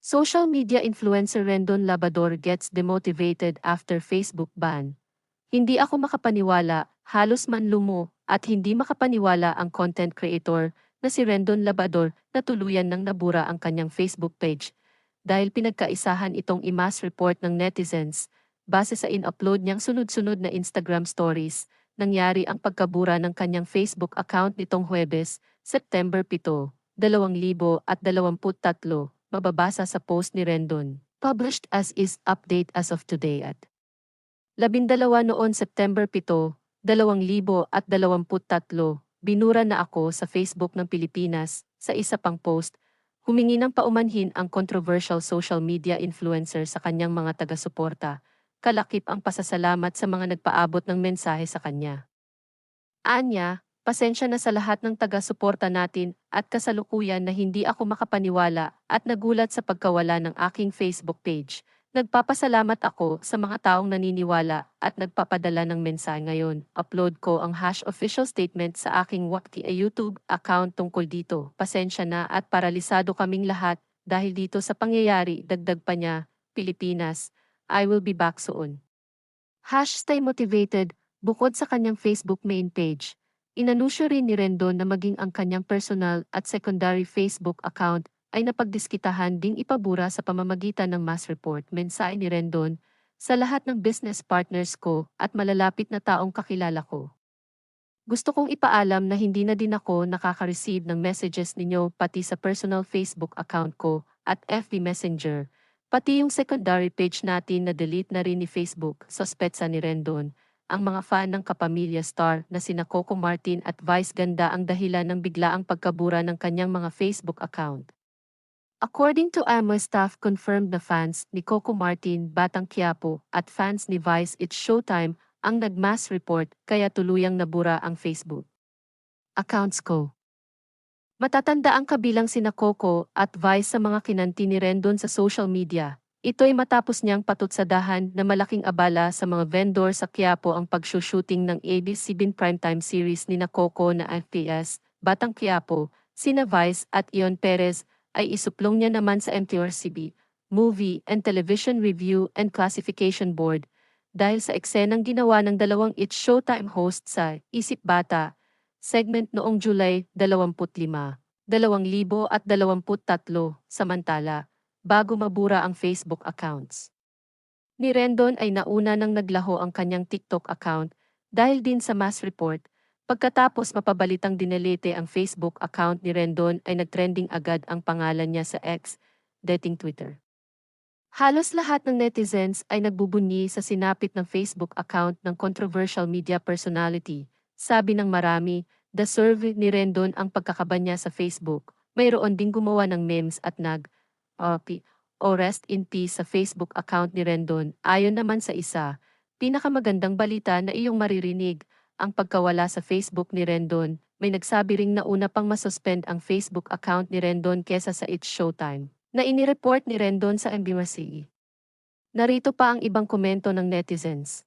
Social media influencer Rendon Labrador gets demotivated after Facebook ban. Hindi ako makapaniwala, halos manlumo, at hindi makapaniwala ang content creator na si Rendon Labrador na tuluyan ng nabura ang kanyang Facebook page dahil pinagkaisahan itong i-mass report ng netizens base sa in-upload niyang sunod-sunod na Instagram stories. Nangyari ang pagkabura ng kanyang Facebook account nitong Huwebes, September 7, 2023, mababasa sa post ni Rendon. Published as is update as of today at 12 noon September 7, 2023, binura na ako sa Facebook ng Pilipinas. Sa isa pang post, humingi ng paumanhin ang controversial social media influencer sa kanyang mga taga-suporta. Kalakip ang pasasalamat sa mga nagpaabot ng mensahe sa kanya. Anya, pasensya na sa lahat ng taga-suporta natin at kasalukuyan na hindi ako makapaniwala at nagulat sa pagkawala ng aking Facebook page. Nagpapasalamat ako sa mga taong naniniwala at nagpapadala ng mensahe ngayon. Upload ko ang official statement sa aking Wakti YouTube account tungkol dito. Pasensya na at paralisado kaming lahat dahil dito sa pangyayari. Dagdag pa niya, Pilipinas, I will be back soon. Stay motivated. Bukod sa kanyang Facebook main page, inanunsyo rin ni Rendon na maging ang kanyang personal at secondary Facebook account ay napagdiskitahan ding ipabura sa pamamagitan ng mass report. Mensahe ni Rendon, sa lahat ng business partners ko at malalapit na taong kakilala ko. Gusto kong ipaalam na hindi na din ako nakaka-receive ng messages ninyo pati sa personal Facebook account ko at FB Messenger. Pati yung secondary page natin na delete na rin ni Facebook, sospetsa ni Rendon. Ang mga fan ng Kapamilya Star na sina Coco Martin at Vice Ganda ang dahilan ng biglaang pagkabura ng kanyang mga Facebook account. According to AMO staff, confirmed na fans ni Coco Martin, Batang Quiapo at fans ni Vice It's Showtime ang nag-mass report kaya tuluyang nabura ang Facebook accounts ko. Matatanda ang kabilang sina Coco at Vice sa mga kinanti ni Rendon sa social media. Ito'y matapos niyang patutsadahan na malaking abala sa mga vendor sa Quiapo ang pag-shooting ng ABS-CBN primetime series ni na Coco na FPS, Batang Quiapo, sina Vice at Ion Perez ay isuplong niya naman sa MTRCB, Movie and Television Review and Classification Board, dahil sa eksenang ginawa ng dalawang It's Showtime host sa Isip Bata segment noong July 25, 2023, samantala, bago mabura ang Facebook accounts ni Rendon ay nauna nang naglaho ang kanyang TikTok account dahil din sa mass report. Pagkatapos mapabalitang dinelete ang Facebook account ni Rendon ay nagtrending agad ang pangalan niya sa X, dating Twitter. Halos lahat ng netizens ay nagbubunyi sa sinapit ng Facebook account ng controversial media personality. Sabi ng marami, deserve ni Rendon ang pagkakaba niya sa Facebook. Mayroon ding gumawa ng memes at o rest in peace sa Facebook account ni Rendon. Ayon naman sa isa, pinakamagandang balita na iyong maririnig, ang pagkawala sa Facebook ni Rendon. May nagsabi ring nauna pang masuspend ang Facebook account ni Rendon kesa sa It's Showtime na inireport ni Rendon sa MBMC. Narito pa ang ibang komento ng netizens.